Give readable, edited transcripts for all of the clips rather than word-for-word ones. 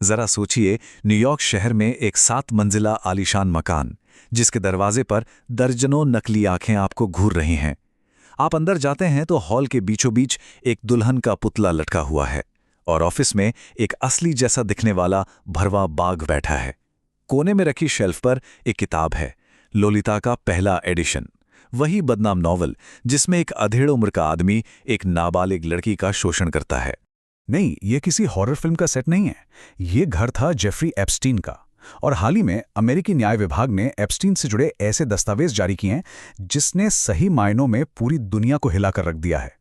जरा सोचिए, न्यूयॉर्क शहर में एक 7 मंजिला आलीशान मकान, जिसके दरवाजे पर दर्जनों नकली आंखें आपको घूर रही हैं। आप अंदर जाते हैं तो हॉल के बीचों बीच एक दुल्हन का पुतला लटका हुआ है और ऑफिस में एक असली जैसा दिखने वाला भरवा बाघ बैठा है। कोने में रखी शेल्फ पर एक किताब है, लोलिता का पहला एडिशन, वही बदनाम नॉवल जिसमें एक अधेड़ उम्र का आदमी एक नाबालिग लड़की का शोषण करता है। नहीं, ये किसी हॉरर फिल्म का सेट नहीं है। ये घर था जेफरी एप्स्टीन का। और हाल ही में अमेरिकी न्याय विभाग ने एप्स्टीन से जुड़े ऐसे दस्तावेज जारी किए हैं जिसने सही मायनों में पूरी दुनिया को हिलाकर रख दिया है।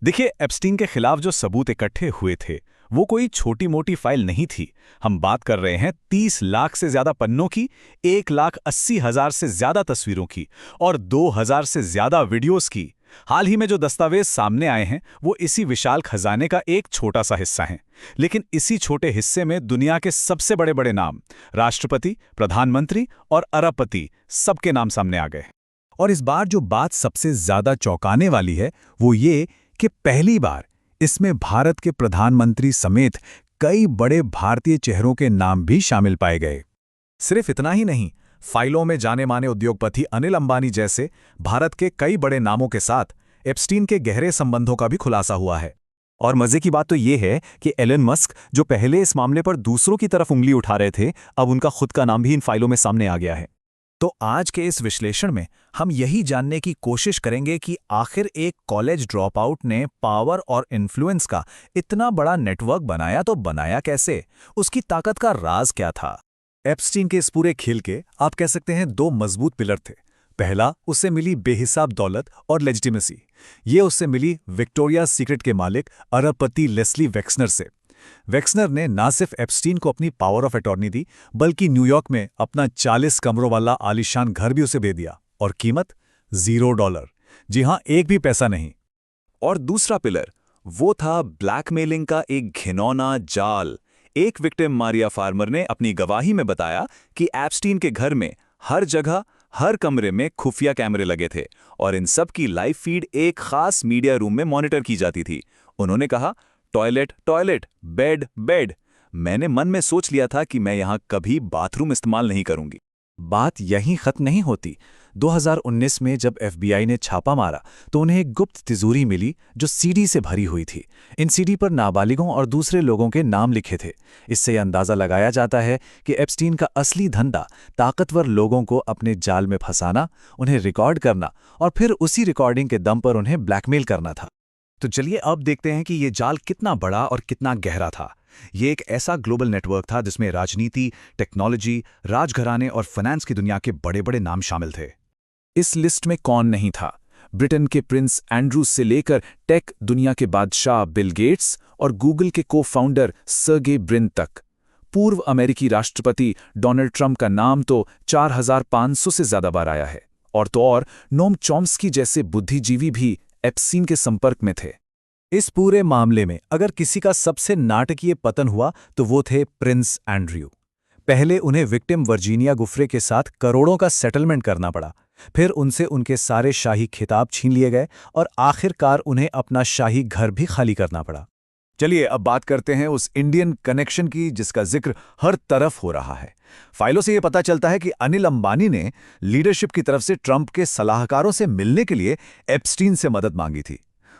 देखिए, एप्स्टीन के खिलाफ जो सबूत इकट्ठे हुए थे वो कोई छोटी मोटी फाइल नहीं थी। हम बात कर रहे हैं 30 लाख से ज्यादा पन्नों की, 1,80,000 से ज्यादा तस्वीरों की और 2,000 से ज्यादा वीडियोस की। हाल ही में जो दस्तावेज सामने आए हैं वो इसी विशाल खजाने का एक छोटा सा हिस्सा है, लेकिन इसी छोटे हिस्से में दुनिया के सबसे बड़े बड़े नाम, राष्ट्रपति, प्रधानमंत्री और अरबपति, सबके नाम सामने आ गए। और इस बार जो बात सबसे ज्यादा चौंकाने वाली है वो ये कि पहली बार इसमें भारत के प्रधानमंत्री समेत कई बड़े भारतीय चेहरों के नाम भी शामिल पाए गए। सिर्फ इतना ही नहीं, फाइलों में जाने माने उद्योगपति अनिल अंबानी जैसे भारत के कई बड़े नामों के साथ एप्स्टीन के गहरे संबंधों का भी खुलासा हुआ है। और मजे की बात तो ये है कि एलन मस्क, जो पहले इस मामले पर दूसरों की तरफ उंगली उठा रहे थे, अब उनका खुद का नाम भी इन फाइलों में सामने आ गया है। तो आज के इस विश्लेषण में हम यही जानने की कोशिश करेंगे कि आखिर एक कॉलेज ड्रॉप आउट ने पावर और इन्फ्लुएंस का इतना बड़ा नेटवर्क बनाया तो बनाया कैसे, उसकी ताकत का राज क्या था। एप्स्टीन के इस पूरे खेल के आप कह सकते हैं 2 मजबूत पिलर थे। पहला, उससे मिली बेहिसाब दौलत और लेजिटिमेसी। ये उससे मिली विक्टोरिया सीक्रेट के मालिक अरबपति लेस्ली वेक्सनर से। वेक्सनर ने ना सिर्फ एप्स्टीन को अपनी पावर ऑफ अटॉर्नी दी, बल्कि न्यूयॉर्क में अपना 40 कमरों वाला आलीशान घर भी उसे दे दिया, और कीमत $0। जी हां, एक भी पैसा नहीं। और दूसरा पिलर वो था ब्लैकमेलिंग का एक घिनौना जाल। एक विक्टिम मारिया फार्मर ने अपनी गवाही में बताया कि एप्स्टीन के घर में हर जगह, हर कमरे में खुफिया कैमरे लगे थे और इन सब की लाइव फीड एक खास मीडिया रूम में मॉनिटर की जाती थी। उन्होंने कहा, टॉयलेट टॉयलेट, बेड बेड। मैंने मन में सोच लिया था कि मैं यहां कभी बाथरूम इस्तेमाल नहीं करूंगी। बात यहीं खत्म नहीं होती। 2019 में जब एफबीआई ने छापा मारा तो उन्हें एक गुप्त तिजोरी मिली जो सीडी से भरी हुई थी। इन सीडी पर नाबालिगों और दूसरे लोगों के नाम लिखे थे। इससे यह अंदाजा लगाया जाता है कि एप्स्टीन का असली धंधा ताकतवर लोगों को अपने जाल में फंसाना, उन्हें रिकॉर्ड करना और फिर उसी रिकॉर्डिंग के दम पर उन्हें ब्लैकमेल करना था। तो चलिए अब देखते हैं कि ये जाल कितना बड़ा और कितना गहरा था। ये एक ऐसा ग्लोबल नेटवर्क था जिसमें राजनीति, टेक्नोलॉजी, राजघराने और फाइनेंस की दुनिया के बड़े बड़े नाम शामिल थे। इस लिस्ट में कौन नहीं था? ब्रिटेन के प्रिंस एंड्रूज से लेकर टेक दुनिया के बादशाह बिल गेट्स और गूगल के को-फाउंडर सर्गे ब्रिन तक। पूर्व अमेरिकी राष्ट्रपति डोनाल्ड ट्रंप का नाम तो 4,500 से ज्यादा बार आया है। और तो और नोम चॉम्स्की जैसे बुद्धिजीवी भी एप्स्टीन के संपर्क में थे। इस पूरे मामले में अगर किसी का सबसे नाटकीय पतन हुआ तो वो थे प्रिंस एंड्रयू। पहले उन्हें विक्टिम वर्जीनिया गुफ्रे के साथ करोड़ों का सेटलमेंट करना पड़ा, फिर उनसे उनके सारे शाही खिताब छीन लिए गए और आखिरकार उन्हें अपना शाही घर भी खाली करना पड़ा। चलिए अब बात करते हैं उस इंडियन कनेक्शन की जिसका जिक्र हर तरफ हो रहा है। फाइलों से यह पता चलता है कि अनिल अंबानी ने लीडरशिप की तरफ से ट्रंप के सलाहकारों से मिलने के लिए एप्स्टीन से मदद मांगी थी।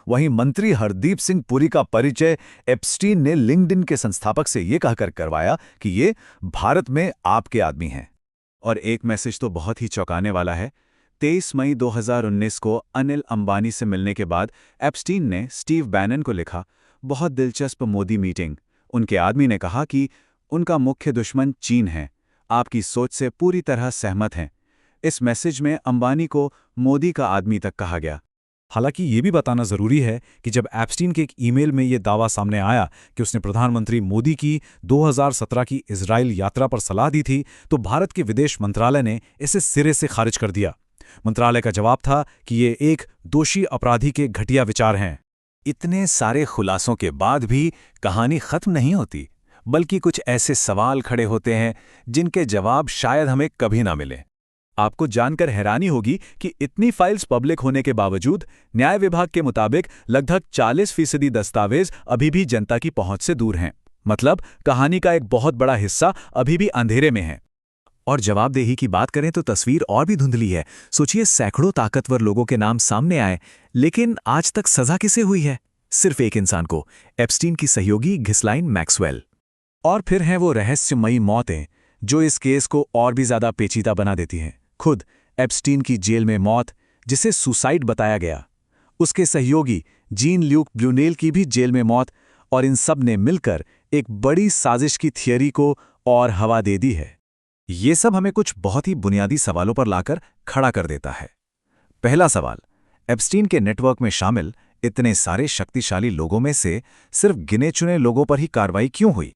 वहीं मंत्री हरदीप सिंह पुरी का परिचय एप्स्टीन ने लिंक्डइन के संस्थापक से यह कहकर करवाया कि ये भारत में आपके आदमी हैं। और एक मैसेज तो बहुत ही चौंकाने वाला है। 23 मई 2019 को अनिल अंबानी से मिलने के बाद एप्स्टीन ने स्टीव बैनन को लिखा, बहुत दिलचस्प मोदी मीटिंग। उनके आदमी ने कहा कि उनका मुख्य दुश्मन चीन है, आपकी सोच से पूरी तरह सहमत हैं। इस मैसेज में अंबानी को मोदी का आदमी तक कहा गया। हालांकि ये भी बताना जरूरी है कि जब एप्स्टीन के एक ईमेल में ये दावा सामने आया कि उसने प्रधानमंत्री मोदी की 2017 की इजराइल यात्रा पर सलाह दी थी, तो भारत के विदेश मंत्रालय ने इसे सिरे से खारिज कर दिया। मंत्रालय का जवाब था कि ये एक दोषी अपराधी के घटिया विचार हैं। इतने सारे खुलासों के बाद भी कहानी खत्म नहीं होती, बल्कि कुछ ऐसे सवाल खड़े होते हैं जिनके जवाब शायद हमें कभी ना मिले। आपको जानकर हैरानी होगी कि इतनी फाइल्स पब्लिक होने के बावजूद न्याय विभाग के मुताबिक लगभग 40% दस्तावेज अभी भी जनता की पहुंच से दूर हैं। मतलब कहानी का एक बहुत बड़ा हिस्सा अभी भी अंधेरे में है। और जवाबदेही की बात करें तो तस्वीर और भी धुंधली है। सोचिए, सैकड़ों ताकतवर लोगों के नाम सामने आए, लेकिन आज तक सजा किसे हुई है? सिर्फ एक इंसान को, एप्स्टीन की सहयोगी घिस्लाइन मैक्सवेल। और फिर हैं वो रहस्यमयी मौतें जो इस केस को और भी ज्यादा पेचीदा बना देती हैं। खुद एप्स्टीन की जेल में मौत, जिसे सुसाइड बताया गया, उसके सहयोगी जीन ल्यूक ब्लूनेल की भी जेल में मौत, और इन सब ने मिलकर एक बड़ी साजिश की थियरी को और हवा दे दी है। ये सब हमें कुछ बहुत ही बुनियादी सवालों पर लाकर खड़ा कर देता है। पहला सवाल, एप्स्टीन के नेटवर्क में शामिल इतने सारे शक्तिशाली लोगों में से सिर्फ गिने चुने लोगों पर ही कार्रवाई क्यों हुई?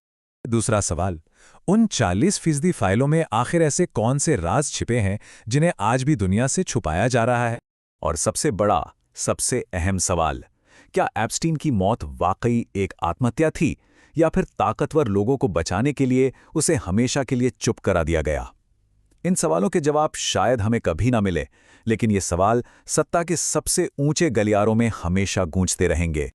दूसरा सवाल, उन 40% फाइलों में आखिर ऐसे कौन से राज छिपे हैं जिन्हें आज भी दुनिया से छुपाया जा रहा है? और सबसे बड़ा, सबसे अहम सवाल, क्या एप्स्टीन की मौत वाकई एक आत्महत्या थी या फिर ताकतवर लोगों को बचाने के लिए उसे हमेशा के लिए चुप करा दिया गया? इन सवालों के जवाब शायद हमें कभी ना मिले, लेकिन ये सवाल सत्ता के सबसे ऊंचे गलियारों में हमेशा गूंजते रहेंगे।